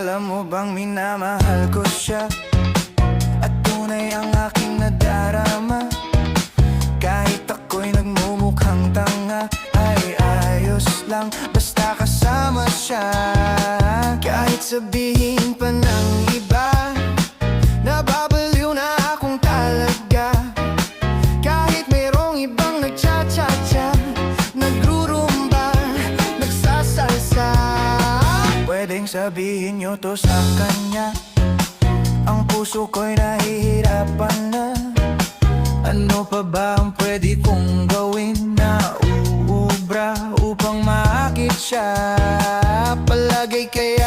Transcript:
Alam mo bang minamahal ko siya, at tunay ang aking nadarama. Kahit ako'y nagmumukhang tanga, ay ayos lang basta kasama siya. Kahit sabihin pa ng iba, nababaliw na akong talaga. Kahit mayroong ibang nagcha-cha-cha, nagrurumba, nagsasalsa, pwedeng sabihin nyo to sa kanya. Ang puso ko'y nahihirapan na. Ano pa ba ang pwede kong gawin na uubra upang maakit siya? Palagay kaya